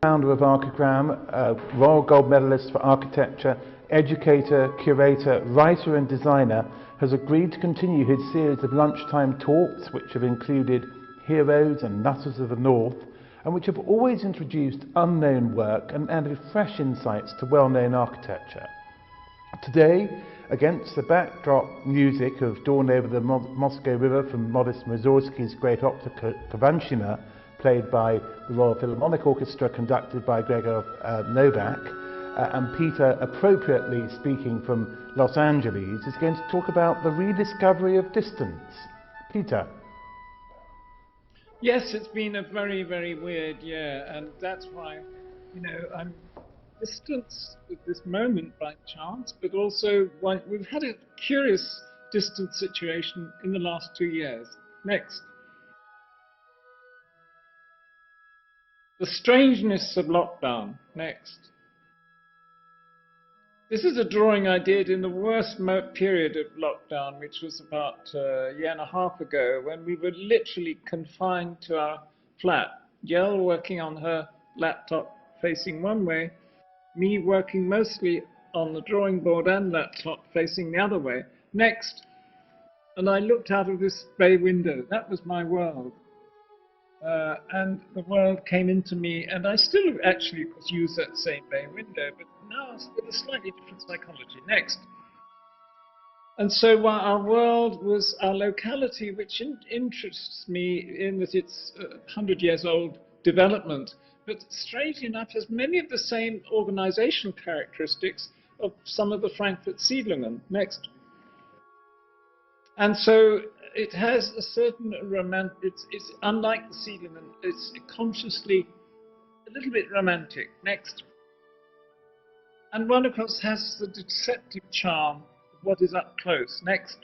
Founder of Archigram, Royal Gold Medalist for Architecture, educator, curator, writer and designer, has agreed to continue his series of lunchtime talks which have included heroes and nutters of the North and which have always introduced unknown work and added fresh insights to well-known architecture. Today, against the backdrop music of Dawn Over the Moscow River from Modest Mussorgsky's great opera Kovanshina, played by the Royal Philharmonic Orchestra, conducted by Gregor Novak, and Peter, appropriately speaking from Los Angeles, is going to talk about the rediscovery of distance. Peter. Yes, it's been a very, very weird year, and that's why, I'm distance at this moment by chance, but also we've had a curious distance situation in the last 2 years. Next. The strangeness of lockdown. Next. This is a drawing I did in the worst period of lockdown, which was about a year and a half ago, when we were literally confined to our flat. Yell working on her laptop facing one way, me working mostly on the drawing board and laptop facing the other way. Next. And I looked out of this bay window. That was my world. And the world came into me, and I still actually use that same bay window, but now with a slightly different psychology. Next. And so while our world was our locality, which interests me in that it's 100 years old development, but strangely enough has many of the same organizational characteristics of some of the Frankfurt Siedlungen. Next. And so it has a certain it's unlike the Siedlungen, it's consciously a little bit romantic. Next. And one, of course, has the deceptive charm of what is up close. Next.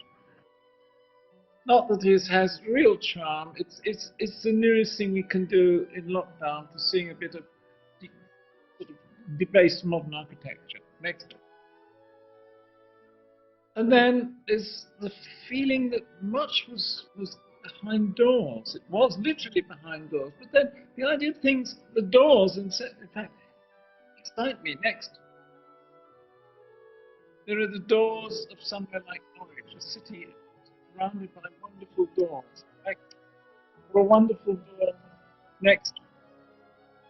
Not that it has real charm, it's the nearest thing we can do in lockdown to seeing a bit of sort of debased modern architecture. Next. And then there's the feeling that much was behind doors. It was literally behind doors. But then the idea of things, the doors, in fact, excite me. Next. There are the doors of somewhere like Norwich, a city surrounded by wonderful doors. Or a wonderful door next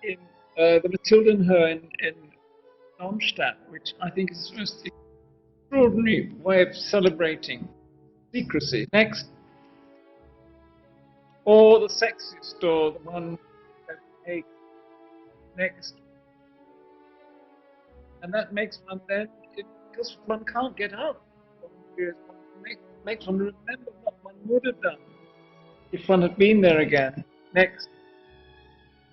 in the Mathildenhöhe in Darmstadt, which I think is the most extraordinary way of celebrating secrecy. Next. Or the sexiest door, the one at 8. Next. And that makes one then, because one can't get out, makes one remember what one would have done if one had been there again. Next.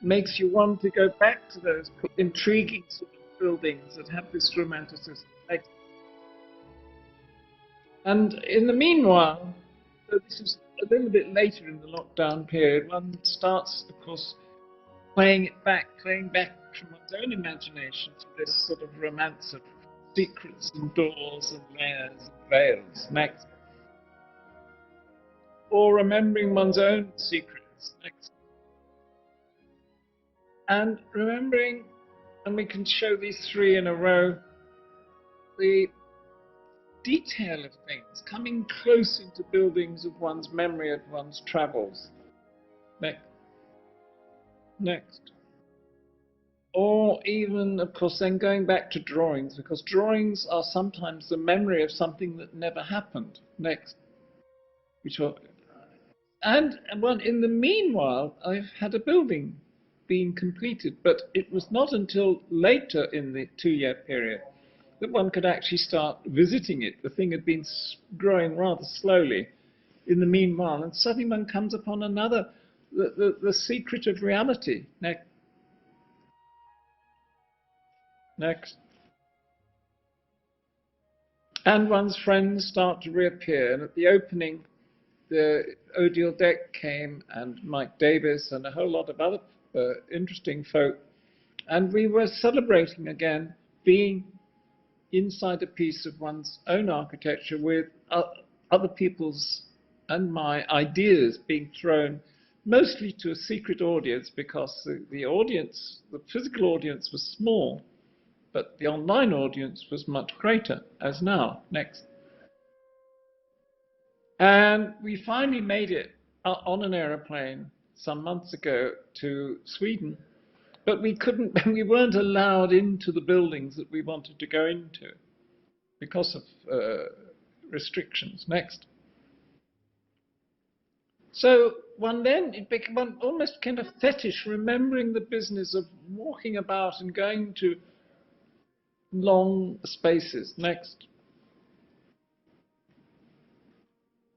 Makes you want to go back to those intriguing sort of buildings that have this romanticism. Next. And in the meanwhile, so this is a little bit later in the lockdown period, one starts, of course, playing back from one's own imagination to this sort of romance of secrets and doors and layers and veils. Next. Or remembering one's own secrets. Next. And remembering, and we can show these 3 in a row, the detail of things, coming close into buildings of one's memory of one's travels. Next. Next. Or even, of course, then going back to drawings, because drawings are sometimes the memory of something that never happened. Next. And well, in the meanwhile, I've had a building being completed, but it was not until later in the 2-year period that one could actually start visiting it. The thing had been growing rather slowly in the meanwhile, and suddenly one comes upon another, the secret of reality. Next. Next. And one's friends start to reappear, and at the opening, the Odile Deck came, and Mike Davis, and a whole lot of other interesting folk, and we were celebrating again being inside a piece of one's own architecture with other people's and my ideas being thrown mostly to a secret audience because the audience, the physical audience was small, but the online audience was much greater, as now. Next. And we finally made it on an aeroplane some months ago to Sweden, but we couldn't, we weren't allowed into the buildings that we wanted to go into because of restrictions. Next. So one then, it became one almost kind of fetish, remembering the business of walking about and going to long spaces. Next.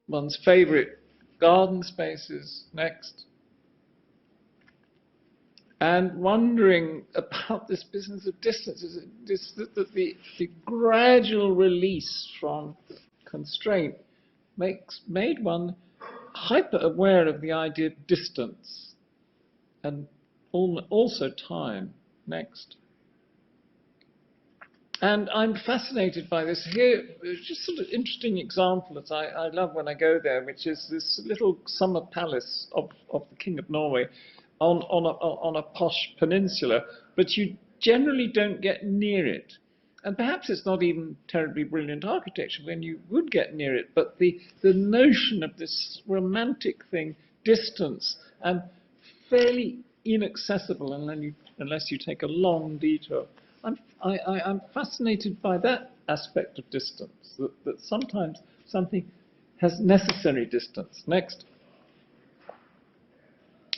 One's favorite garden spaces. Next. And wondering about this business of distance, is it this, the gradual release from constraint made one hyper aware of the idea of distance and also time. Next. And I'm fascinated by this. Here, just sort of interesting example that I love when I go there, which is this little summer palace of the King of Norway on a posh peninsula, but you generally don't get near it. And perhaps it's not even terribly brilliant architecture when you would get near it, but the notion of this romantic thing, distance, and fairly inaccessible unless you take a long detour. I'm fascinated by that aspect of distance, that sometimes something has necessary distance. Next.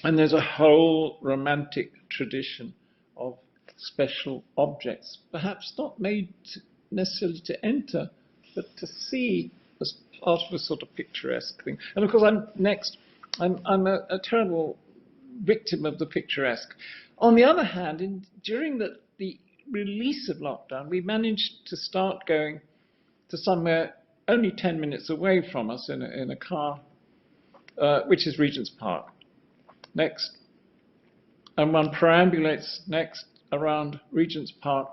And there's a whole romantic tradition of special objects, perhaps not made necessarily to enter, but to see as part of a sort of picturesque thing. And of course, I'm a terrible victim of the picturesque. On the other hand, during the release of lockdown, we managed to start going to somewhere only 10 minutes away from us in a car, which is Regent's Park. Next. And one perambulates next around Regent's Park.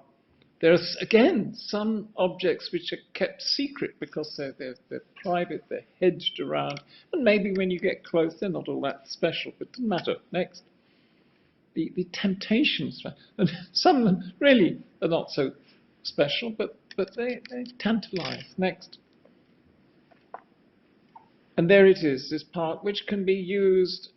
There's, again, some objects which are kept secret because they're private, they're hedged around, and maybe when you get close, they're not all that special, but it doesn't matter. Next. The temptations, and some of them really are not so special, but they tantalize. Next. And there it is, this park, which can be used,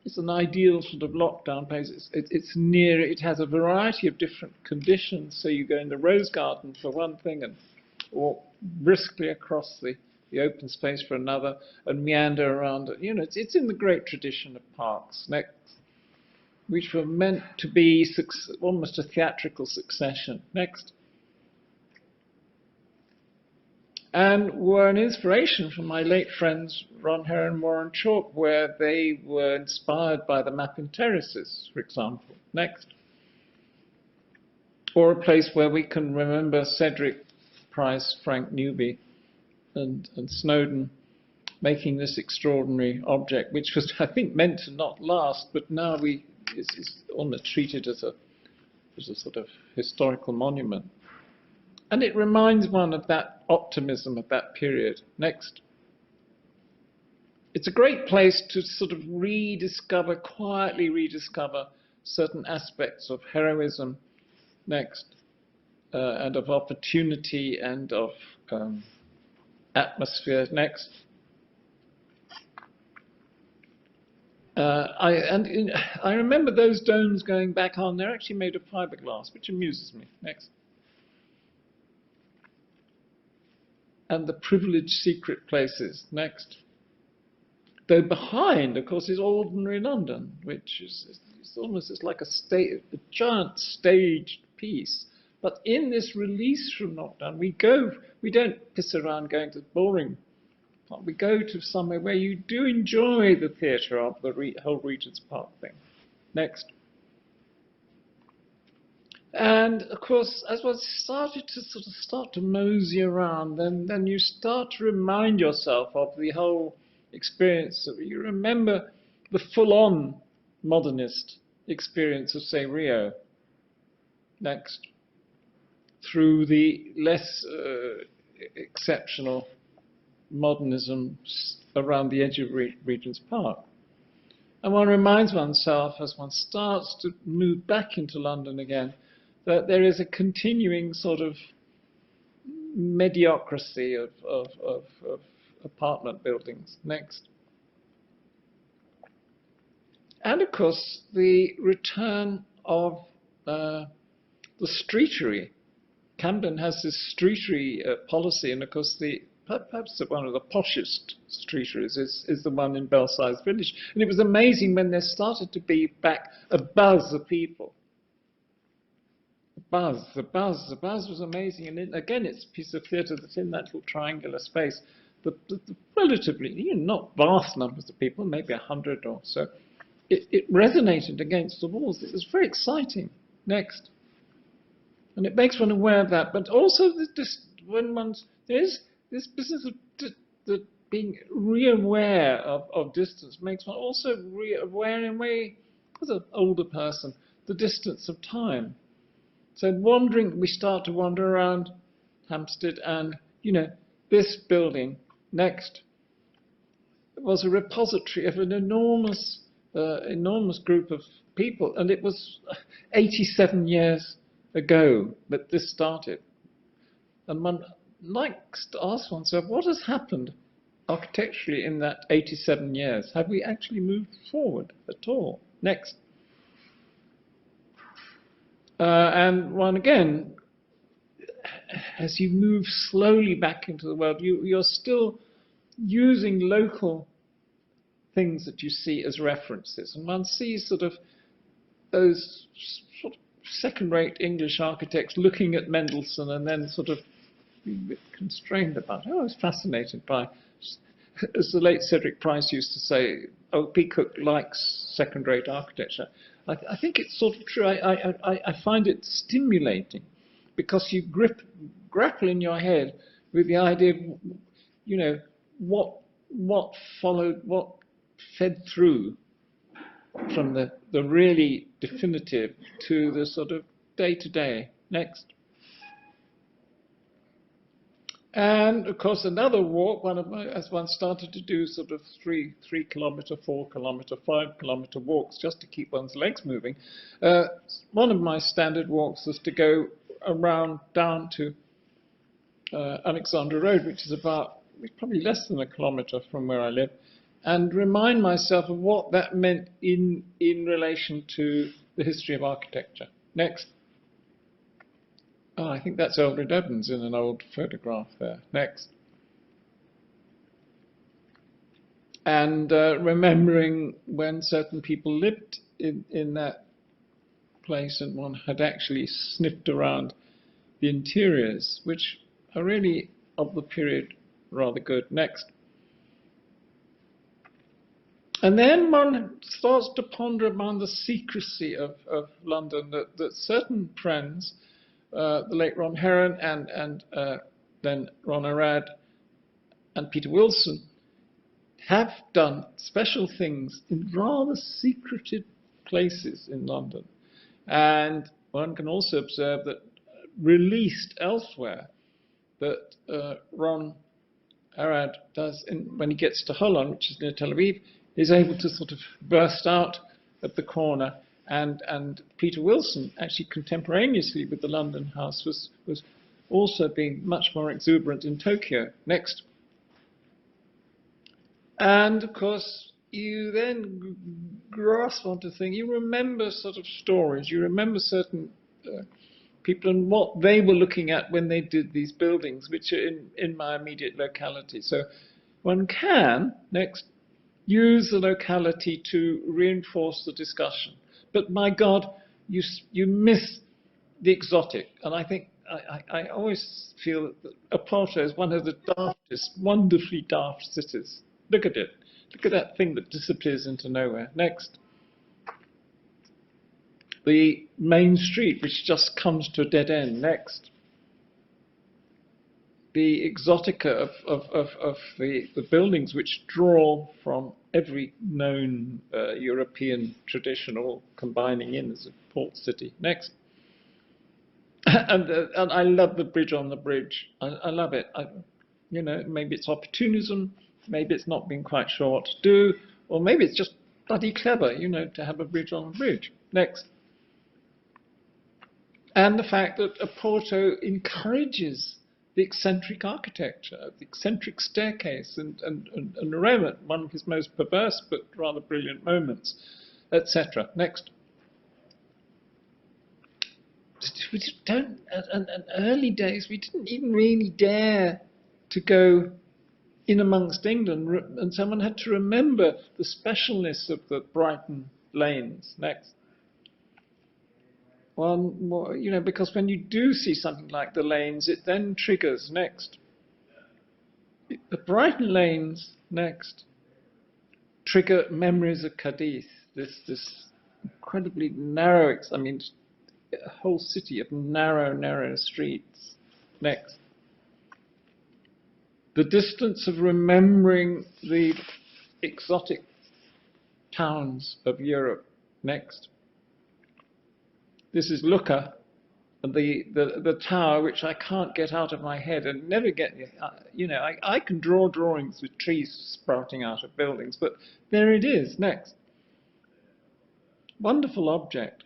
it's an ideal sort of lockdown place. It's near, it has a variety of different conditions, so you go in the rose garden for one thing and walk briskly across the open space for another and meander around it. You know, it's in the great tradition of parks. Next. Which were meant to be almost a theatrical succession. Next. And were an inspiration from my late friends Ron Hare and Warren Chalk, where they were inspired by the Mappin Terraces, for example. Next. Or a place where we can remember Cedric Price, Frank Newby, and Snowden making this extraordinary object, which was, I think, meant to not last, but now is almost treated as a sort of historical monument. And it reminds one of that optimism of that period. Next. It's a great place to sort of quietly rediscover certain aspects of heroism. Next. And of opportunity and of atmosphere. Next. I remember those domes going back on. They're actually made of fiberglass, which amuses me. Next. And the privileged secret places. Next. Though behind, of course, is ordinary London, which is almost like a giant staged piece. But in this release from lockdown, we don't piss around going to boring. We go to somewhere where you do enjoy the theatre of the whole Regent's Park thing. Next. And of course, as one started to mosey around, then you start to remind yourself of the whole experience. You remember the full-on modernist experience of, say, Rio. Next. Through the less exceptional modernism around the edge of Regent's Park. And one reminds oneself, as one starts to move back into London again, that there is a continuing sort of mediocrity of apartment buildings. Next. And of course, the return of the streetery. Camden has this streetery policy, and of course, perhaps one of the poshest streeteries is the one in Belsize Village. And it was amazing when there started to be back a buzz of people. The buzz was amazing. And again, it's a piece of theatre that's in that little triangular space. The relatively, not vast numbers of people, maybe 100 or so. It resonated against the walls. It was very exciting. Next. And it makes one aware of that. But also, there's this business of being re-aware of distance makes one also re-aware in a way, as an older person, the distance of time. So we start to wander around Hampstead, and, this building next was a repository of an enormous group of people, and it was 87 years ago that this started. And one likes to ask oneself, what has happened architecturally in that 87 years? Have we actually moved forward at all? Next. And one again, as you move slowly back into the world, you're still using local things that you see as references. And one sees sort of those sort of second-rate English architects looking at Mendelssohn and then sort of being a bit constrained about it. I was fascinated by, as the late Cedric Price used to say, Peacock likes second-rate architecture. I think it's sort of true. I find it stimulating because you grapple in your head with the idea of, what followed, what fed through from the really definitive to the sort of day-to-day. Next. And of course, another walk, as one started to do sort of 3 kilometre, 4 kilometre, 5 kilometre walks just to keep one's legs moving. One of my standard walks was to go around down to Alexandra Road, which is probably less than a kilometre from where I live, and remind myself of what that meant in relation to the history of architecture. Next. Oh, I think that's Eldred Evans in an old photograph there. Next. And remembering when certain people lived in that place, and one had actually sniffed around the interiors, which are really of the period rather good. Next. And then one starts to ponder upon the secrecy of London, that certain friends, the late Ron Heron and then Ron Arad and Peter Wilson, have done special things in rather secretive places in London. And one can also observe that released elsewhere, that Ron Arad does when he gets to Holon, which is near Tel Aviv, is able to sort of burst out at the corner. And Peter Wilson, actually contemporaneously with the London House, was also being much more exuberant in Tokyo. Next. And of course, you then grasp onto things. You remember sort of stories. You remember certain people and what they were looking at when they did these buildings, which are in my immediate locality. So one can, next, use the locality to reinforce the discussion. But my God, you miss the exotic. And I think I always feel that Oporto is one of the daftest, wonderfully daft cities. Look at it. Look at that thing that disappears into nowhere. Next. The main street, which just comes to a dead end. Next. The exotica of the buildings, which draw from every known European tradition, all combining in as a port city. Next. And I love the bridge on the bridge. I love it. Maybe it's opportunism, maybe it's not being quite sure what to do, or maybe it's just bloody clever, you know, to have a bridge on a bridge. Next. And the fact that Oporto encourages the eccentric architecture, the eccentric staircase, and Rome, one of his most perverse but rather brilliant moments, etc. Next. We don't, in early days, we didn't even really dare to go in amongst England, and someone had to remember the specialness of the Brighton lanes. Next. One more, you know, because when you do see something like the lanes, it then triggers. Next. The Brighton lanes, next, trigger memories of Cadiz, this incredibly narrow, I mean, a whole city of narrow streets. Next. The distance of remembering the exotic towns of Europe. Next. This is Lucca, the tower, which I can't get out of my head and never get, you know, I can draw drawings with trees sprouting out of buildings, but there it is. Next. Wonderful object.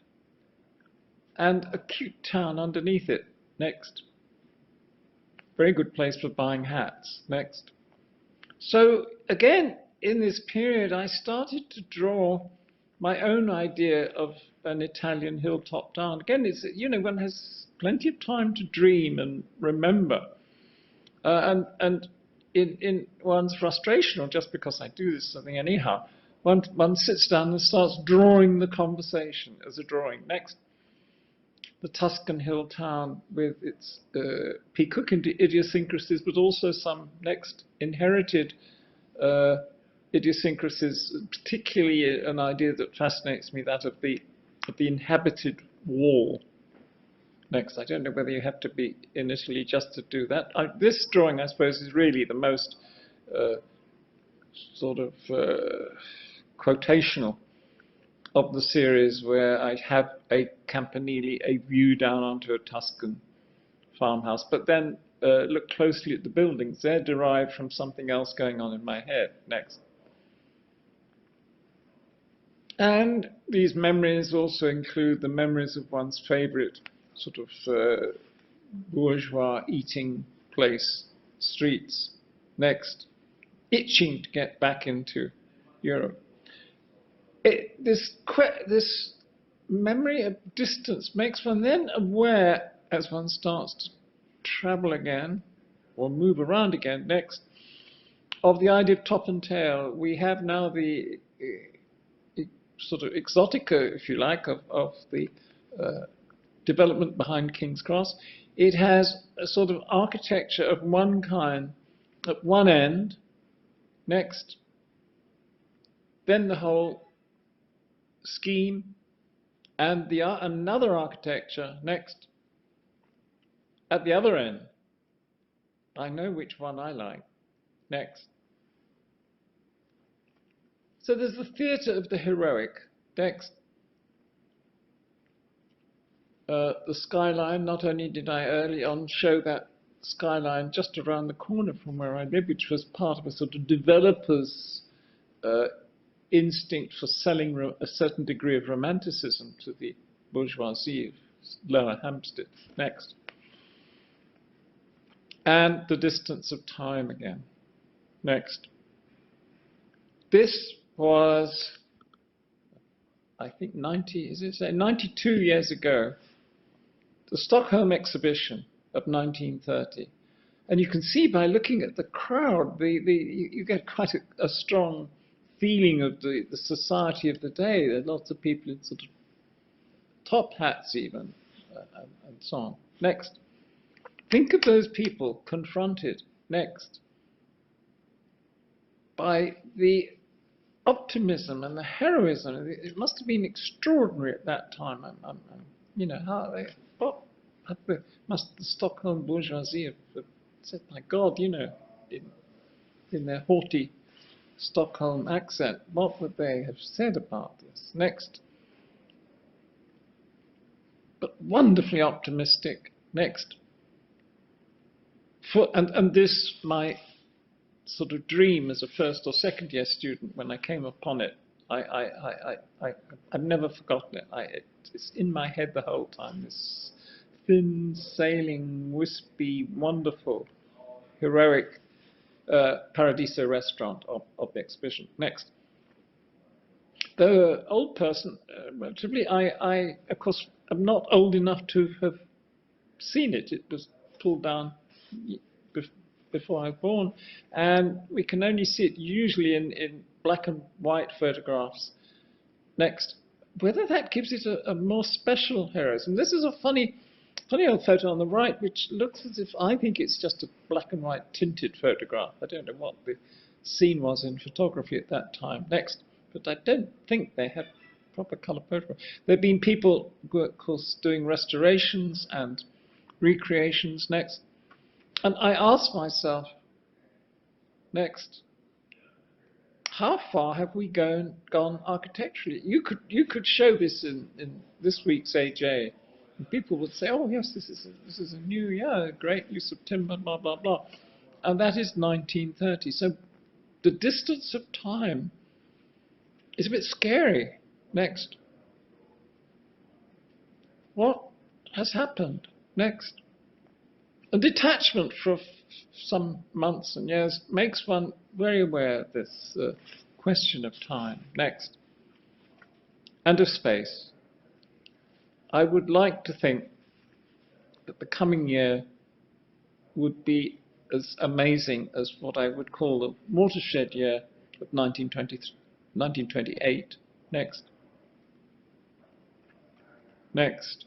And a cute town underneath it. Next. Very good place for buying hats. Next. So again, in this period, I started to draw my own idea of an Italian hilltop town. Again, it's, you know, one has plenty of time to dream and remember. And in one's frustration, or just because I do this something anyhow, one sits down and starts drawing the conversation as a drawing. Next. The Tuscan hill town with its Peacock idiosyncrasies, but also some next inherited idiosyncrasies, particularly an idea that fascinates me, that of the inhabited wall. Next, I don't know whether you have to be in Italy just to do that. This drawing, I suppose, is really the most sort of quotational of the series, where I have a campanile, a view down onto a Tuscan farmhouse, but then look closely at the buildings. They're derived from something else going on in my head. Next. And these memories also include the memories of one's favorite sort of bourgeois eating place, streets. Next. Itching to get back into Europe. This memory of distance makes one then aware, as one starts to travel again or move around again, next, of the idea of top and tail. We have now the sort of exotica, if you like, of the development behind King's Cross. It has a sort of architecture of one kind at one end, next, then the whole scheme, and another architecture next at the other end. I know which one I like. Next. So there's the theatre of the heroic. Next. The skyline. Not only did I early on show that skyline just around the corner from where I live, which was part of a sort of developer's instinct for selling a certain degree of romanticism to the bourgeoisie of Lower Hampstead. Next. And the distance of time again. Next. This was, I think, 92 years ago, the Stockholm exhibition of 1930. And you can see by looking at the crowd, you get quite a strong feeling of the society of the day. There are lots of people in sort of top hats even, and so on. Next. Think of those people confronted, next, by the optimism and the heroism. It must have been extraordinary at that time. You know, how the Stockholm bourgeoisie have said, my God, you know, in their haughty Stockholm accent, what would they have said about this? Next. But wonderfully optimistic. Next. And this, my sort of dream as a first or second year student, when I came upon it I've never forgotten it. It's in my head the whole time. This thin, sailing, wispy, wonderful, heroic Paradiso restaurant of the exhibition. Next. The old person, relatively, I, of course, am not old enough to have seen it. It was pulled down before I was born, and we can only see it usually in black and white photographs. Next. Whether that gives it a more special heroism. This is a funny old photo on the right, which looks as if I think it's just a black and white tinted photograph. I don't know what the scene was in photography at that time. Next. But I don't think they had proper colour photographs. There have been people, of course, doing restorations and recreations. Next. And I asked myself, next, how far have we gone architecturally? You could show this in this week's AJ, and people would say, "Oh yes, this is a new, yeah, great use of timber, blah blah blah," and that is 1930. So the distance of time is a bit scary. Next, what has happened? Next, a detachment for some months and years makes one very aware of this question of time. Next. And of space. I would like to think that the coming year would be as amazing as what I would call the watershed year of 1928. Next. Next.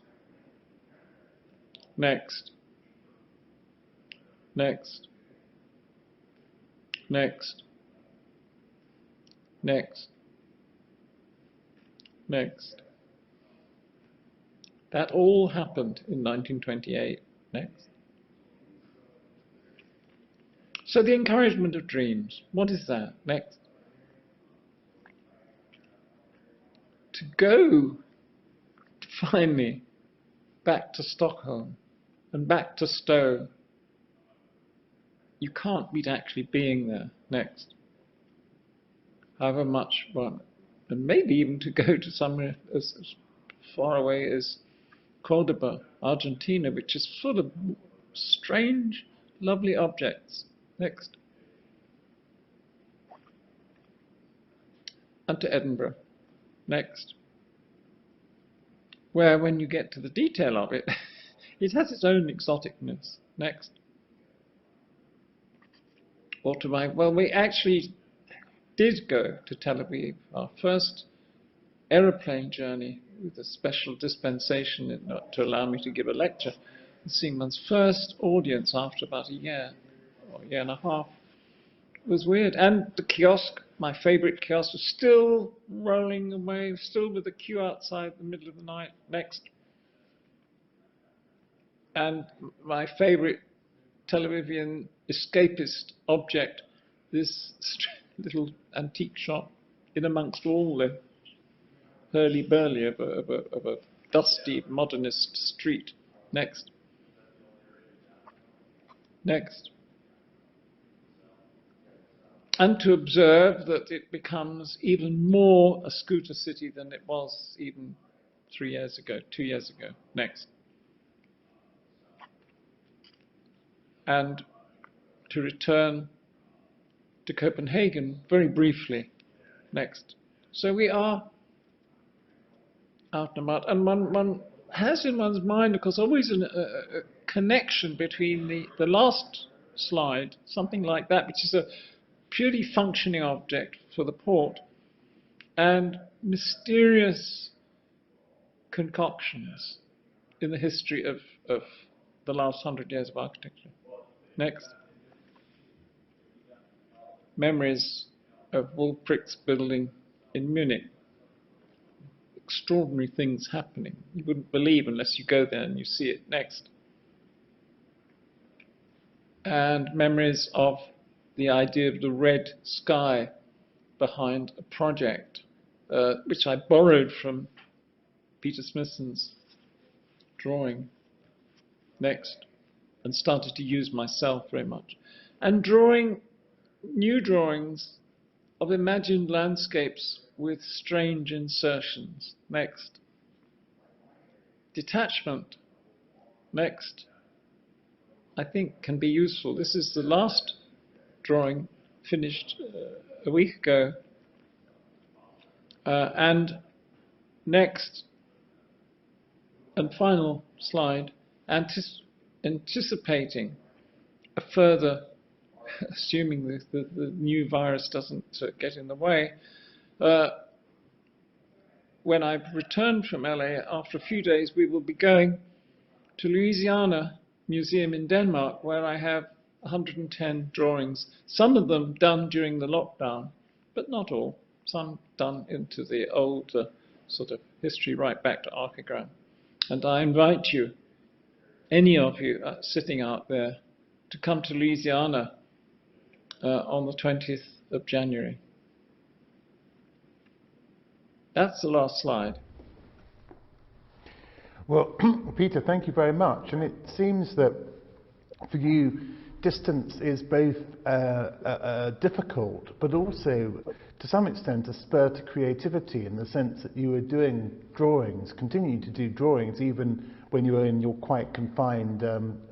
Next. Next. Next. Next. Next. That all happened in 1928. Next. So the encouragement of dreams, what is that? Next. To go finally back to Stockholm and back to Stowe, you can't beat actually being there. Next. However much one, and maybe even to go to somewhere as far away as Cordoba, Argentina, which is full of strange, lovely objects. Next. And to Edinburgh. Next. Where, when you get to the detail of it, it has its own exoticness. Next. Or to well, we actually did go to Tel Aviv, our first aeroplane journey with a special dispensation to allow me to give a lecture, and seeing one's first audience after about a year or a year and a half was weird. And the kiosk, my favorite kiosk, was still rolling away, still with the queue outside in the middle of the night. Next. And my favorite Tel Avivian escapist object, this little antique shop in amongst all the hurly-burly of a dusty modernist street. Next. Next. And to observe that it becomes even more a scooter city than it was even 2 years ago. Next. And to return to Copenhagen very briefly. Next. So we are out and about, and one has in one's mind, of course, always a connection between the last slide, something like that, which is a purely functioning object for the port, and mysterious concoctions in the history of the last 100 years of architecture. Next. Memories of Wolfprick's building in Munich. Extraordinary things happening. You wouldn't believe unless you go there and you see it. Next. And memories of the idea of the red sky behind a project, which I borrowed from Peter Smithson's drawing. Next. And started to use myself very much. And drawing new drawings of imagined landscapes with strange insertions. Next. Detachment. Next. I think can be useful. This is the last drawing finished a week ago. And next and final slide, anticipating a further, assuming the new virus doesn't get in the way, when I return from LA after a few days, we will be going to Louisiana Museum in Denmark, where I have 110 drawings, some of them done during the lockdown, but not all, some done into the old sort of history right back to archigram. And I invite you, any of you sitting out there, to come to Louisiana on the 20th of January. That's the last slide. Well, Peter, thank you very much. And it seems that for you, distance is both difficult, but also, to some extent, a spur to creativity, in the sense that you were doing drawings, continuing to do drawings, even when you were in your quite confined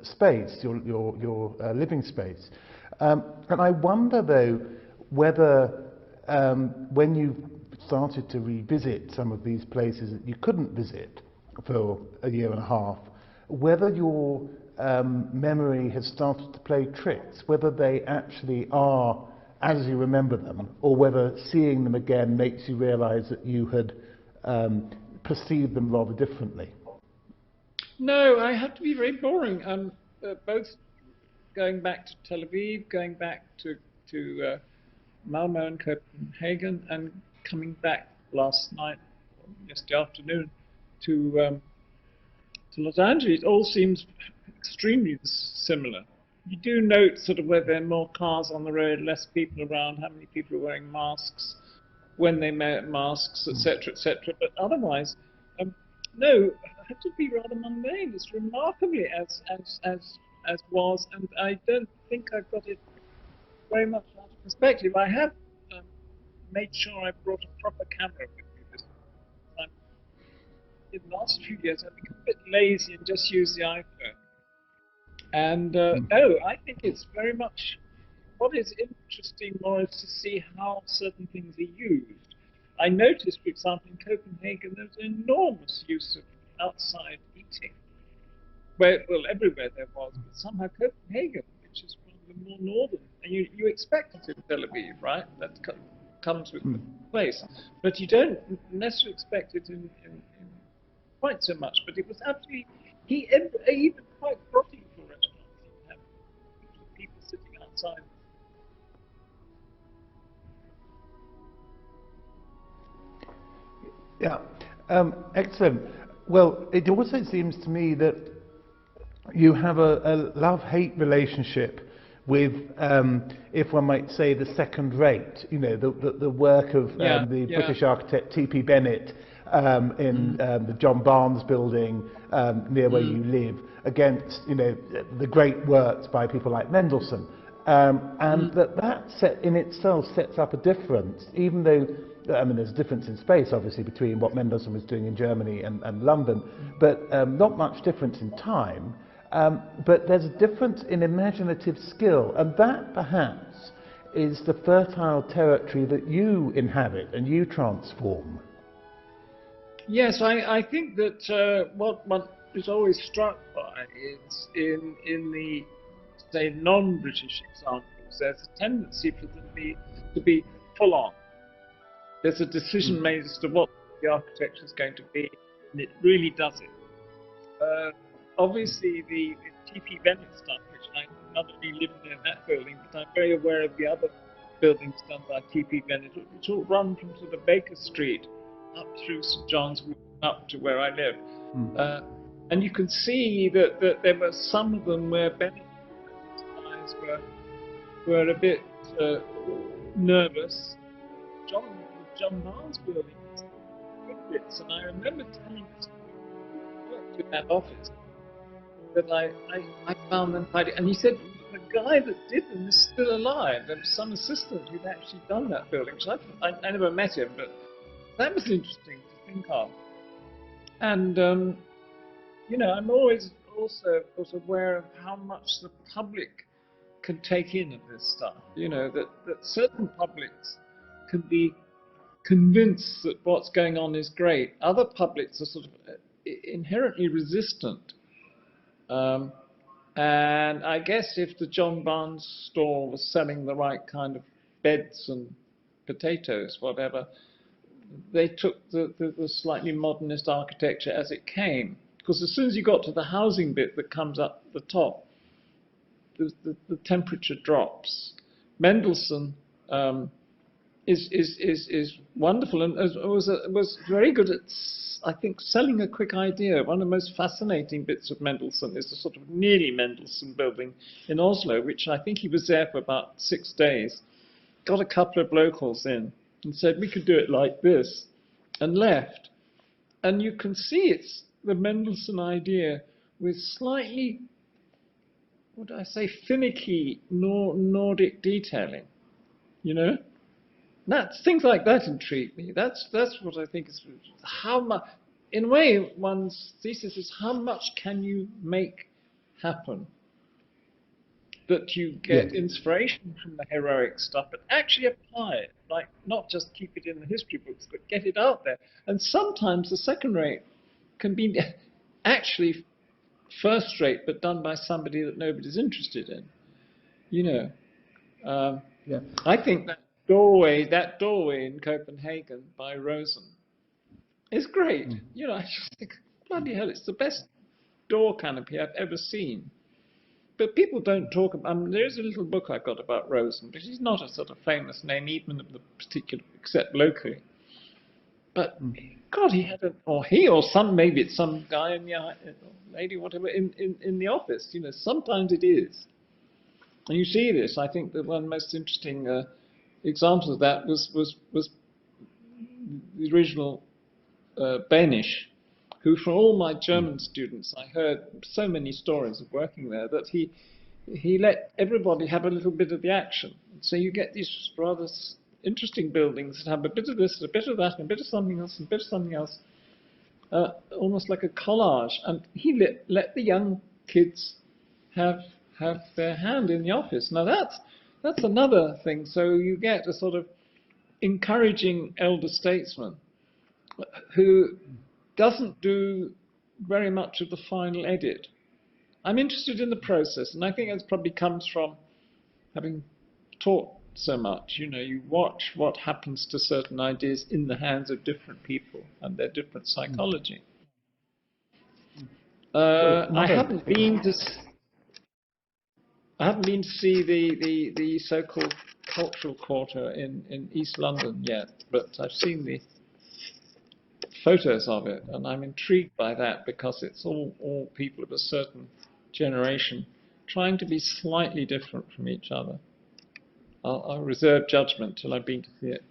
space, your living space. And I wonder, though, whether when you started to revisit some of these places that you couldn't visit for a year and a half, whether your memory has started to play tricks, whether they actually are as you remember them, or whether seeing them again makes you realize that you had perceived them rather differently. No, I have to be very boring. Both going back to Tel Aviv, going back to Malmö and Copenhagen, and coming back last night, yesterday afternoon, to Los Angeles. It all seems extremely similar. You do note sort of where there are more cars on the road, less people around, how many people are wearing masks, when they wear masks, etc., etc. But otherwise, no, I have to be rather mundane. It's remarkably as was, and I don't think I've got it very much out of perspective. I have made sure I brought a proper camera with me this time. In the last few years, I've become a bit lazy and just use the iPhone. And no, I think it's very much, what is interesting more is to see how certain things are used. I noticed, for example, in Copenhagen, there's an enormous use of outside eating. Well, everywhere there was, but somehow Copenhagen, which is one of the more northern, and you expect it in Tel Aviv, right? That comes with the place. But you don't necessarily expect it in quite so much. But it was absolutely, even quite broccoli for restaurants, you have people sitting outside. Yeah, excellent. Well, it also seems to me that you have a love-hate relationship with, if one might say, the second rate. You know, the work of the British architect T.P. Bennett in the John Barnes building near where you live, against, you know, the great works by people like Mendelssohn. And that set in itself sets up a difference, even though, I mean, there's a difference in space, obviously, between what Mendelssohn was doing in Germany and London, but not much difference in time. But there's a difference in imaginative skill, and that, perhaps, is the fertile territory that you inhabit and you transform. Yes, I think that what one is always struck by is in the, say, non-British examples, there's a tendency for them to be full on. There's a decision made as to what the architecture is going to be, and it really does it. Obviously, the T.P. Bennett stuff, which I not only live in that building, but I'm very aware of the other buildings done by T.P. Bennett, which all run from sort of Baker Street up through St. John's Wood, up to where I live. And you can see that there were some of them where Bennett's eyes were a bit nervous. John Barnes building was good bits, and I remember telling us who worked in that office that I found them quite, and he said the guy that did them is still alive. There was some assistant who'd actually done that building, which I never met him, but that was interesting to think of. And I'm always also of course aware of how much the public can take in of this stuff. That certain publics can be convinced that what's going on is great. Other publics are sort of inherently resistant. And I guess if the John Barnes store was selling the right kind of beds and potatoes, whatever, they took the slightly modernist architecture as it came. Because as soon as you got to the housing bit that comes up the top, the temperature drops. Mendelssohn is wonderful and was very good at, I think, selling a quick idea. One of the most fascinating bits of Mendelssohn is the sort of nearly Mendelssohn building in Oslo, which I think he was there for about 6 days, got a couple of locals in and said, we could do it like this, and left. And you can see it's the Mendelssohn idea with slightly, what do I say, finicky Nordic detailing, That's things like that intrigue me. That's what I think is how much. In a way, one's thesis is how much can you make happen that you get inspiration from the heroic stuff, but actually apply it, like not just keep it in the history books, but get it out there. And sometimes the second rate can be actually first rate, but done by somebody that nobody's interested in. I think that doorway in Copenhagen by Rosen is great. I just think, bloody hell, it's the best door canopy I've ever seen. But people don't talk about. There's a little book I've got about Rosen, but he's not a sort of famous name, even of the particular, except locally. But God, he had maybe it's some guy in the lady, whatever, in the office. Sometimes it is. And you see this. I think that one of the most interesting examples of that was the original Benish, who, from all my German students, I heard so many stories of working there that he let everybody have a little bit of the action. So you get these rather interesting buildings that have a bit of this, a bit of that, and a bit of something else, and a bit of something else, almost like a collage. And he let the young kids have their hand in the office. Now that's another thing. So you get a sort of encouraging elder statesman who doesn't do very much of the final edit. I'm interested in the process, and I think that probably comes from having taught so much. You watch what happens to certain ideas in the hands of different people and their different psychology. I haven't been to see the so-called cultural quarter in East London yet, but I've seen the photos of it, and I'm intrigued by that because it's all people of a certain generation trying to be slightly different from each other. I'll reserve judgment till I've been to see it.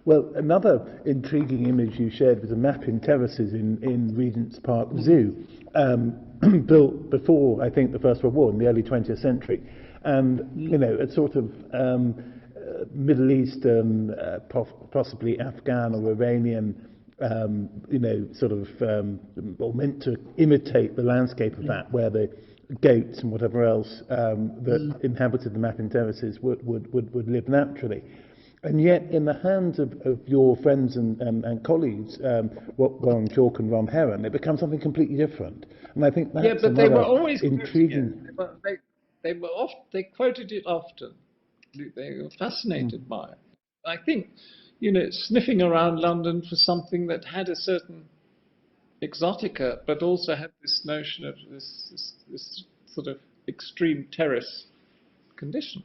Well, another intriguing image you shared was a map in terraces in Regent's Park Zoo, built before, I think, the First World War in the early 20th century. And, a sort of Middle Eastern, possibly Afghan or Iranian, sort of, or meant to imitate the landscape of that, where the goats and whatever else that inhabited the map in terraces would live naturally. And yet, in the hands of your friends and colleagues, Warren Chalk and Ron Heron, it becomes something completely different. And I think that's they were always intriguing. They quoted it often. They were fascinated by it. I think, sniffing around London for something that had a certain exotica, but also had this notion of this sort of extreme terrace condition.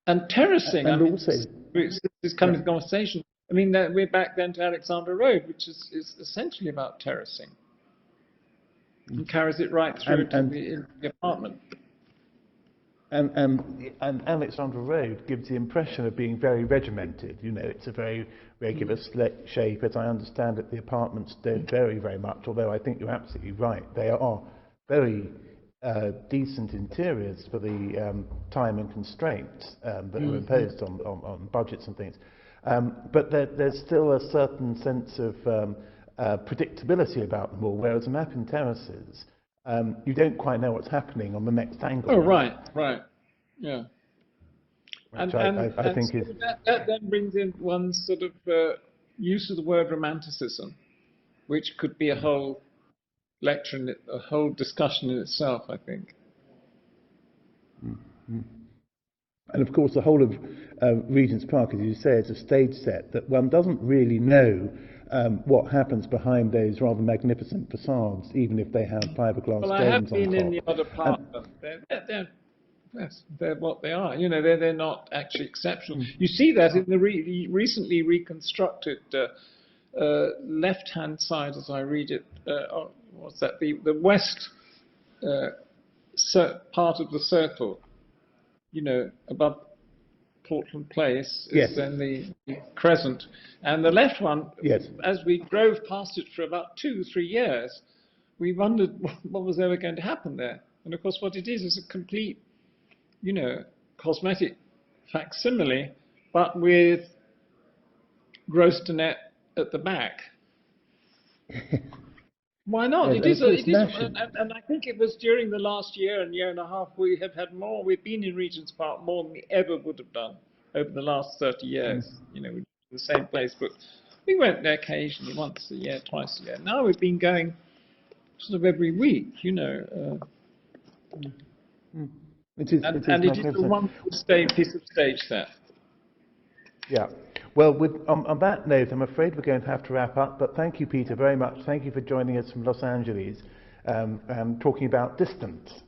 And terracing, this kind of conversation. I mean, we're back then to Alexandra Road, which is essentially about terracing, and carries it right through to the apartment. And Alexandra Road gives the impression of being very regimented. It's a very regular shape. As I understand it, the apartments don't vary very much, although I think you're absolutely right. They are very decent interiors for the time and constraints that are imposed on budgets and things. But there's still a certain sense of predictability about them all, whereas a map in terraces, you don't quite know what's happening on the next angle. Oh, right, yeah. Which I think so is... that then brings in one sort of use of the word romanticism, which could be a whole lecture, a whole discussion in itself, I think. And of course, the whole of Regent's Park, as you say, is a stage set that one doesn't really know what happens behind those rather magnificent facades, even if they have fiberglass domes on top. Well, I have been in the other part of them. They're what they are. You know, they're not actually exceptional. You see that in the recently reconstructed left-hand side, as I read it. What's that? The west part of the circle. You know, above Portland Place is then the crescent, and the left one. As we drove past it for about 2-3 years, we wondered what was ever going to happen there. And of course, what it is a complete, you know, cosmetic facsimile, but with gross to net at the back. Why not? It is, and I think it was during the last year and a half we have had more. We've been in Regent's Park more than we ever would have done over the last 30 years. You know, we're in the same place, but we went there occasionally, once a year, twice a year. Now we've been going sort of every week. You know. It is a wonderful piece of stage set. Yeah. Well, on that note, I'm afraid we're going to have to wrap up. But thank you, Peter, very much. Thank you for joining us from Los Angeles and talking about distance.